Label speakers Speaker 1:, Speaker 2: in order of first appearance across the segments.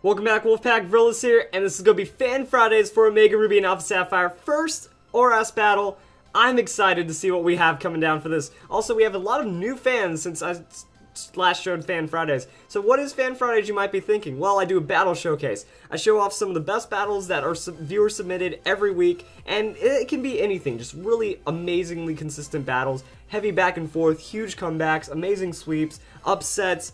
Speaker 1: Welcome back, Wolfpack Villas here, and this is going to be Fan Fridays for Omega Ruby and Alpha Sapphire. First ORAS battle. I'm excited to see what we have coming down for this. Also, we have a lot of new fans since I last showed Fan Fridays. So what is Fan Fridays, you might be thinking? Well, I do a battle showcase. I show off some of the best battles that are viewer submitted every week, and it can be anything. Just really amazingly consistent battles, heavy back and forth, huge comebacks, amazing sweeps, upsets,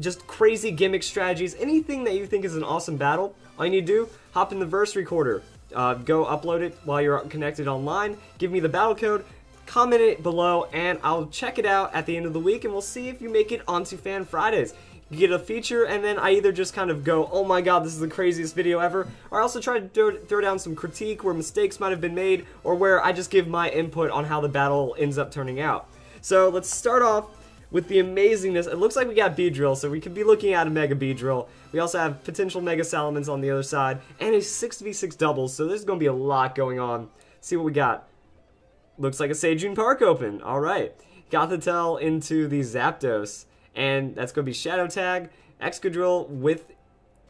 Speaker 1: just crazy gimmick strategies, anything that you think is an awesome battle. All you need to do, hop in the verse recorder, go upload it while you're connected online, give me the battle code, comment it below, and I'll check it out at the end of the week, and we'll see if you make it onto Fan Fridays. You get a feature, and then I either just kind of go, oh my god, this is the craziest video ever, or I also try to throw down some critique where mistakes might have been made, or where I just give my input on how the battle ends up turning out. So let's start off with the amazingness. It looks like we got B-Drill, so we could be looking at a Mega B-Drill. We also have potential Mega Salamans on the other side, and a 6v6 doubles, so there's going to be a lot going on. See what we got. Looks like a Seijun Park open. Alright. Gothitelle into the Zapdos, and that's going to be Shadow Tag. Excadrill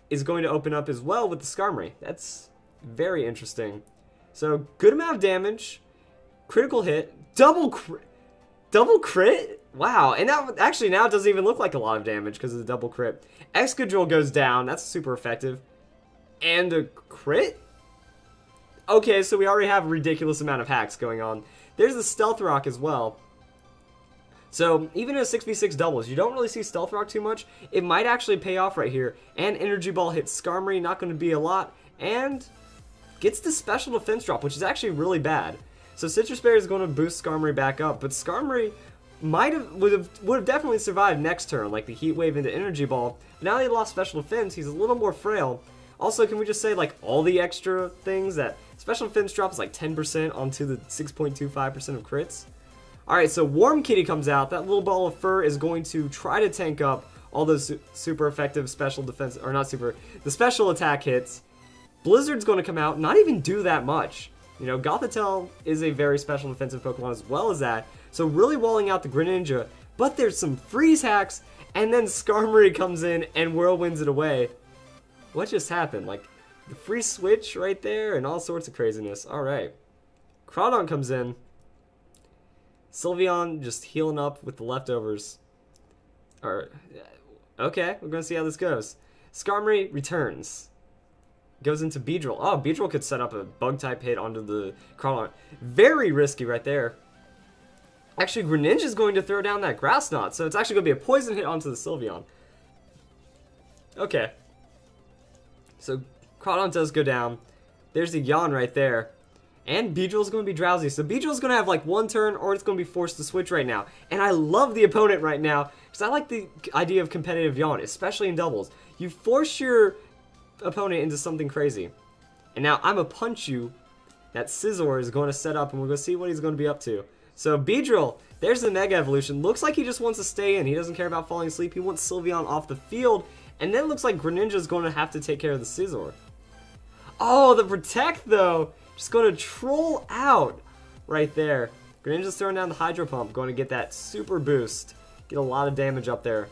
Speaker 1: is going to open up as well with the Skarmory. That's very interesting. So, good amount of damage. Critical hit. Double crit? Wow, and now it doesn't even look like a lot of damage because of the double crit. Excadrill goes down, that's super effective. And a crit? Okay, so we already have a ridiculous amount of hacks going on. There's the Stealth Rock as well. So, even in a 6v6 doubles, you don't really see Stealth Rock too much. It might actually pay off right here. And Energy Ball hits Skarmory, not going to be a lot. And gets the special defense drop, which is actually really bad. So Citrus Berry is going to boost Skarmory back up, but Skarmory would have definitely survived next turn, like the Heat Wave into Energy Ball. But now that he lost special defense, he's a little more frail. Also, can we just say, like, all the extra things that special defense drops like 10% onto the 6.25% of crits? Alright, so Warm Kitty comes out. That little ball of fur is going to try to tank up all those super effective special defense, or not super, the special attack hits. Blizzard's going to come out, not even do that much. You know, Gothitelle is a very special defensive Pokemon as well as that, so really walling out the Greninja, but there's some freeze hacks, and then Skarmory comes in and whirlwinds it away. What just happened? Like, the free switch right there and all sorts of craziness. Alright. Crawdon comes in. Sylveon just healing up with the leftovers. Okay, we're going to see how this goes. Skarmory returns. Goes into Beedrill. Oh, Beedrill could set up a Bug-type hit onto the Crawdon. Very risky right there. Actually, Greninja is going to throw down that Grass Knot, so it's actually going to be a poison hit onto the Sylveon. Okay. So, Crawdon does go down. There's the Yawn right there. And Beedrill's going to be drowsy, so Beedrill's going to have like one turn, or it's going to be forced to switch right now. And I love the opponent right now, because I like the idea of competitive Yawn, especially in doubles. You force your opponent into something crazy. And now I'm gonna punch you. That Scizor is going to set up, and we're going to see what he's going to be up to. So Beedrill, there's the Mega Evolution. Looks like he just wants to stay in. He doesn't care about falling asleep. He wants Sylveon off the field. And then it looks like Greninja's going to have to take care of the Scizor. Oh, the Protect though. Just going to troll out right there. Greninja's throwing down the Hydro Pump. Going to get that super boost. Get a lot of damage up there.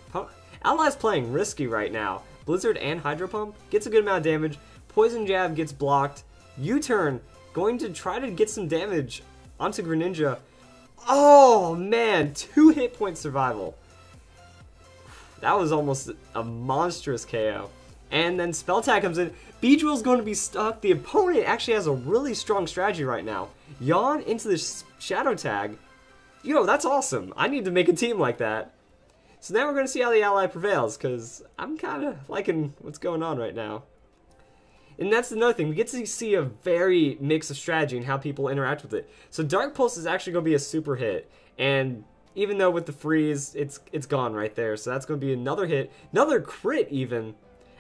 Speaker 1: Ally's playing risky right now. Blizzard and Hydro Pump gets a good amount of damage. Poison Jab gets blocked. U-Turn going to try to get some damage onto Greninja. Oh man, 2 hit point survival. That was almost a monstrous KO. And then Spell Tag comes in. Beedrill's going to be stuck. The opponent actually has a really strong strategy right now. Yawn into the Shadow Tag. Yo, that's awesome. I need to make a team like that. So now we're going to see how the ally prevails, because I'm kind of liking what's going on right now. And that's another thing. We get to see a very mix of strategy and how people interact with it. So Dark Pulse is actually going to be a super hit. And even though with the freeze, it's gone right there. So that's going to be another hit. Another crit even.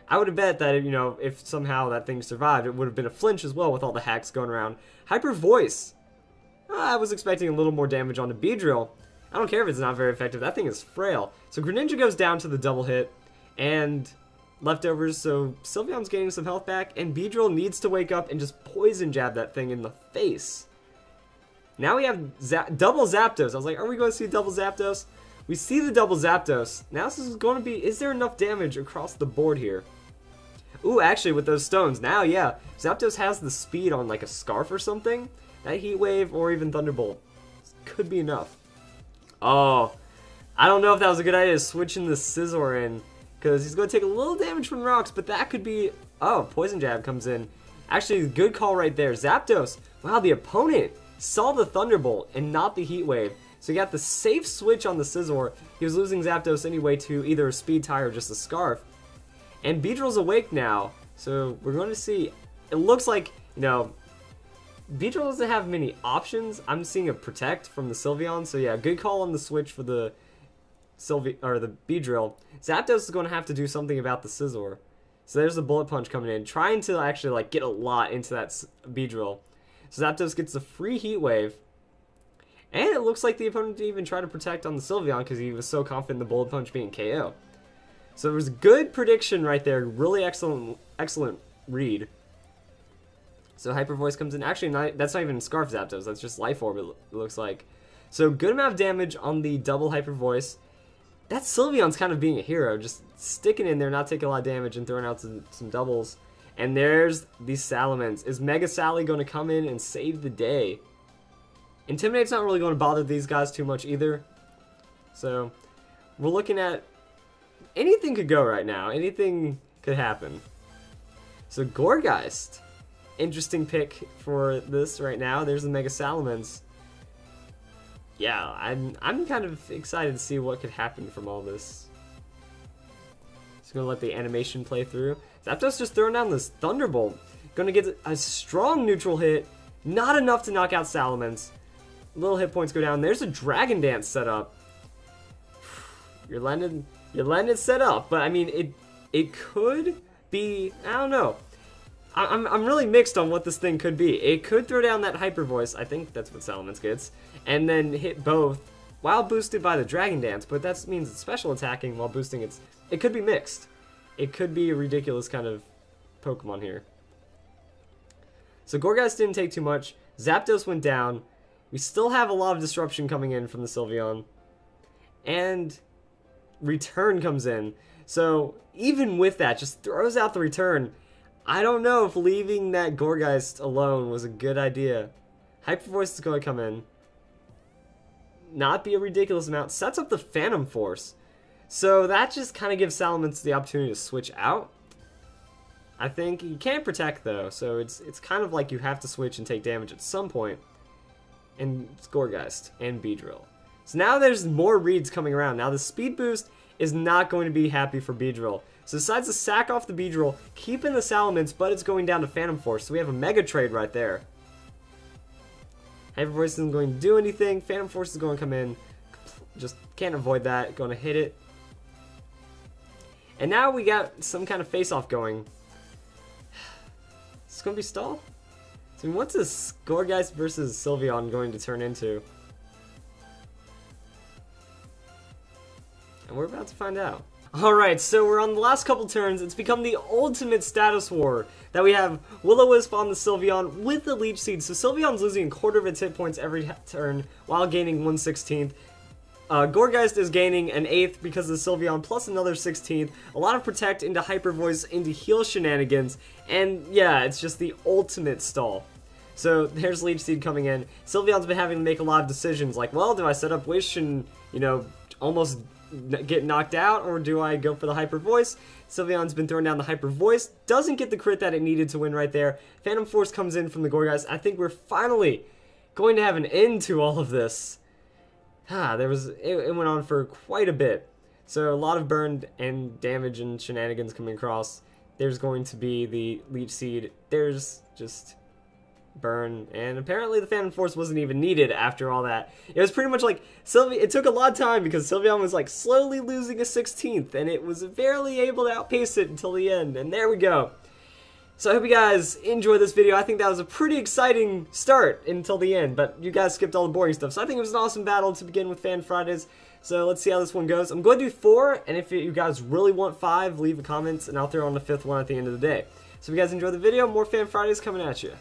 Speaker 1: I would have bet that, you know, if somehow that thing survived, it would have been a flinch as well with all the hacks going around. Hyper Voice. I was expecting a little more damage on the Beedrill. I don't care if it's not very effective. That thing is frail. So Greninja goes down to the double hit. And leftovers, so Sylveon's getting some health back. And Beedrill needs to wake up and just poison jab that thing in the face. Now we have double Zapdos. I was like, are we going to see double Zapdos? We see the double Zapdos. Now this is going to be, is there enough damage across the board here? Ooh, actually, with those stones, now, yeah, Zapdos has the speed on, like, a Scarf or something. That Heat Wave or even Thunderbolt could be enough. Oh, I don't know if that was a good idea, switching the Scizor in, because he's going to take a little damage from rocks, but that could be... Oh, Poison Jab comes in. Actually, good call right there. Zapdos, wow, the opponent saw the Thunderbolt and not the Heat Wave. So he got the safe switch on the Scizor. He was losing Zapdos anyway to either a Speed Tie or just a Scarf. And Beedrill's awake now, so we're going to see... It looks like, you know, Beedrill doesn't have many options. I'm seeing a Protect from the Sylveon, so yeah, good call on the switch for the the Beedrill. Zapdos is going to have to do something about the Scizor. So there's the Bullet Punch coming in, trying to actually like get a lot into that Beedrill. So Zapdos gets the free Heat Wave. And it looks like the opponent didn't even try to protect on the Sylveon because he was so confident in the Bullet Punch being KO. So it was a good prediction right there. Really excellent read. So Hyper Voice comes in. Actually, that's not even Scarf Zapdos. That's just Life Orb, it looks like. So good amount of damage on the double Hyper Voice. That Sylveon's kind of being a hero. Just sticking in there, not taking a lot of damage, and throwing out some doubles. And there's the Salamence. Is Mega Sally going to come in and save the day? Intimidate's not really going to bother these guys too much either. So we're looking at... Anything could go right now. Anything could happen. So Gourgeist. Interesting pick for this right now. There's the Mega Salamence. Yeah, I'm kind of excited to see what could happen from all this. Just gonna let the animation play through. Zapdos just throwing down this Thunderbolt. Gonna get a strong neutral hit. Not enough to knock out Salamence. Little hit points go down. There's a Dragon Dance set up. You're letting it set up, but I mean it could be, I don't know. I'm really mixed on what this thing could be. It could throw down that Hyper Voice, I think that's what Salamence gets, and then hit both while boosted by the Dragon Dance, but that means it's special attacking while boosting its... It could be mixed. It could be a ridiculous kind of Pokemon here. So Gourgeist didn't take too much. Zapdos went down. We still have a lot of disruption coming in from the Sylveon. And Return comes in. So even with that, just throws out the Return. I don't know if leaving that Gourgeist alone was a good idea. Hyper Voice is going to come in. Not be a ridiculous amount. Sets up the Phantom Force. So that just kind of gives Salamence the opportunity to switch out. I think you can't protect though, so it's kind of like you have to switch and take damage at some point. And it's Gourgeist and Beedrill. So now there's more reads coming around. Now the speed boost is not going to be happy for Beedrill. So decides to sack off the Beedrill, keeping the Salamence, but it's going down to Phantom Force. So we have a Mega Trade right there. Hyper Voice isn't going to do anything. Phantom Force is going to come in. Just can't avoid that. Going to hit it. And now we got some kind of face-off going. It's going to be stall? So what's this Gourgeist versus Sylveon going to turn into? And we're about to find out. Alright, so we're on the last couple turns. It's become the ultimate status war that we have Will-O-Wisp on the Sylveon with the Leech Seed. So Sylveon's losing a quarter of its hit points every turn while gaining 1/16. Gourgeist is gaining an 1/8 because of the Sylveon plus another 16th. A lot of Protect into Hyper Voice into heal shenanigans. And yeah, it's just the ultimate stall. So there's Leech Seed coming in. Sylveon's been having to make a lot of decisions like, well, do I set up Wish and, you know, almost get knocked out, or do I go for the Hyper Voice? Sylveon's been throwing down the Hyper Voice, doesn't get the crit that it needed to win right there. Phantom Force comes in from the Gourgeist. I think we're finally going to have an end to all of this. It went on for quite a bit. So a lot of burn and damage and shenanigans coming across. There's going to be the Leech Seed. There's just burn, and apparently the Phantom Force wasn't even needed after all that. It was pretty much like it took a lot of time because Sylveon was like slowly losing a 16th, and it was barely able to outpace it until the end, and there we go. So I hope you guys enjoyed this video. I think that was a pretty exciting start until the end, but you guys skipped all the boring stuff, so I think it was an awesome battle to begin with Fan Fridays. So let's see how this one goes. I'm going to do 4, and if you guys really want 5, leave a comment, and I'll throw on the 5th one at the end of the day. So if you guys enjoyed the video, more Fan Fridays coming at you.